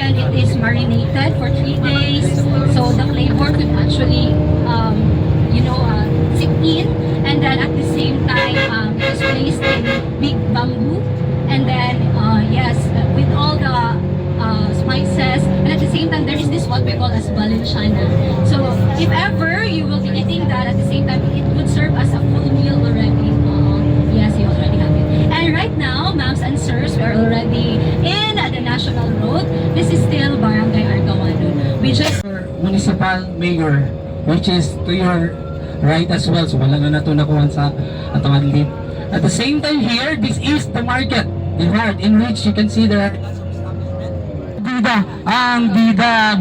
chicken, it is marinated for 3 days, so the flavor could actually, sink in, and then at the same time, it is placed in big bamboo, and then, with all the spices, and at the same time, there is this what we call as balanchana. So, if ever you will be eating that, at the same time, it would serve as a full meal already. Yes, you already have it. And right now, ma'ams and sirs, we are already in the National Road. This is still Barangay Argawanon. We just municipal mayor, which is to your right as well. So wala na nato nakuha sa atong adlib. At the same time here, this is the market in heart, in which you can see there ang bida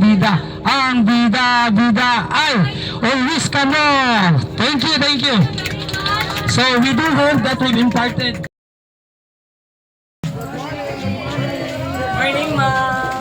ay always kamo. Thank you. So we do hope that we've imparted. Morning, ma'am.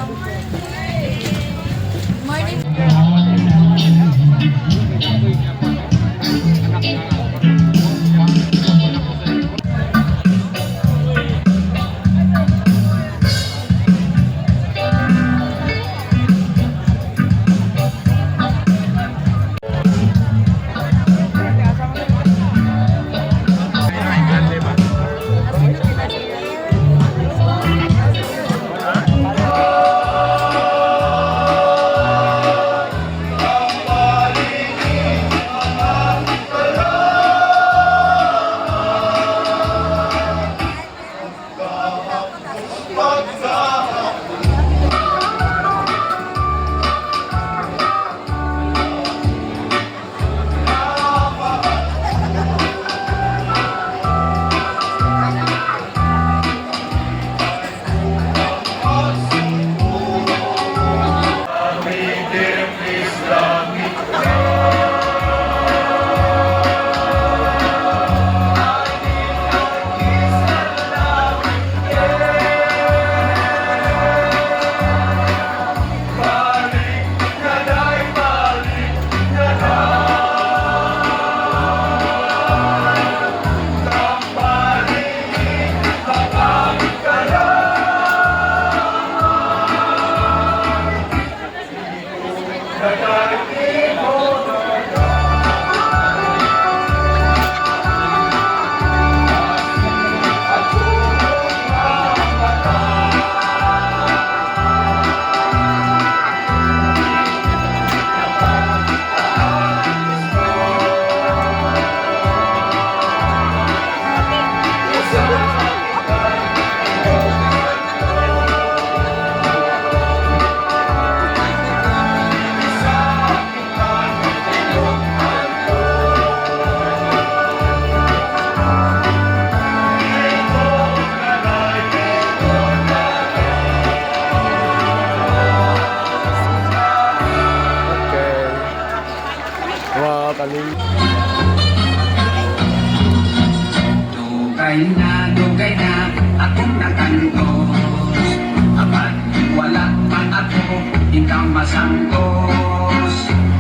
Dugay na, akong nakantos. Apat, wala pa ako, ikaw masangkos.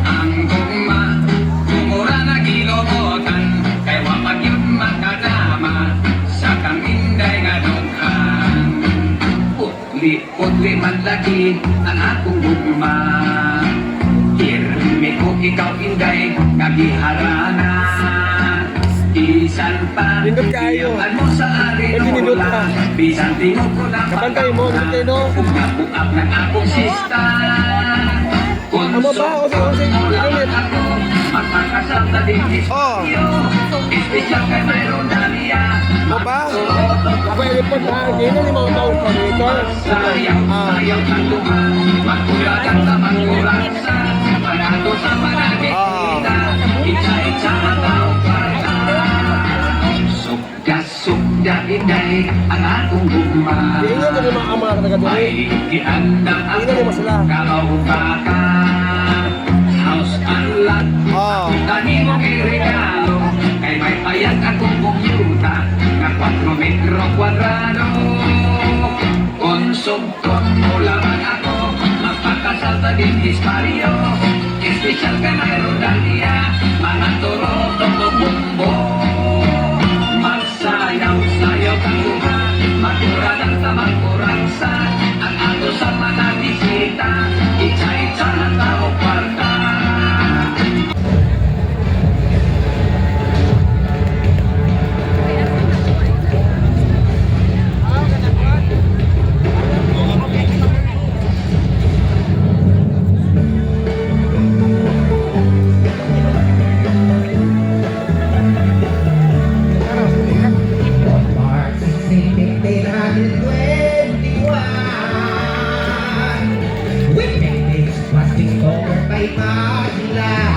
Ang gugma, kumura na gilobotan, kay wapag yung makadama, sa kaminday nga dughan. Putli man lagi, ang akong gugma. Hirmi ko ikaw inday, kagiharana. Isan pa, iyakan mo sa akin o wala. Bisan tingog ko ng pagkakulang, ugap-ugap ng akong sista. Konsok ko mo lang ako, magpakasal na din isyo. Espesyal kay mayroon na niya. Sayang ang luha, magkulagan sa magkulansa. Panato sa managigita, itsa-itsa ang tao pa. Sugda inday ang akong gugma. May iandang ako kaubaka. House unlock, tani mong iregalo. Kay may payag akong kumpyuta na 4 metro kwadrado. Konsumton mo lamang ako, magpakasal na din isparyo. Espesyal ka mayroon na niya, mga turo, toko, bumbo. Sayaw-sayaw kang luha, magkura ng tamang kurangsa. Ang ato sa mga bisita. ay mahilan.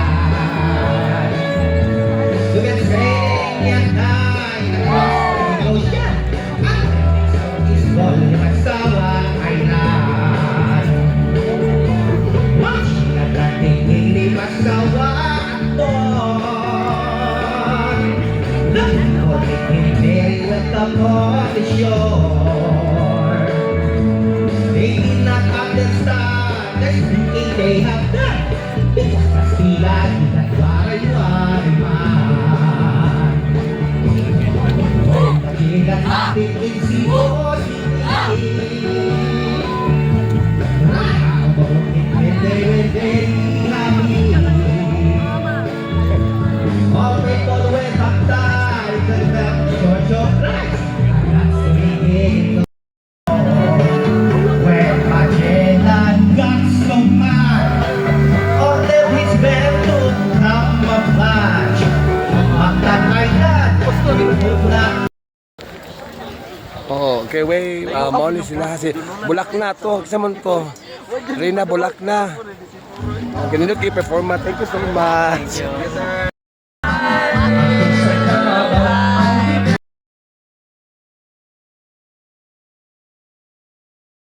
Dumating yan ay nakapagod siya. Isbol ng asawang island. Nagdating hindi masawang doon. Nagdating hindi with the condition. They did not understand the thinking they have done. Because sila di nagwari-wari man. Kagilan natin insipos-ipos. Oo, okay, way, mao ni sila kasi bulak na to, kasi mo to. Rina, bulak na. Ganito kay performance. Thank you so much.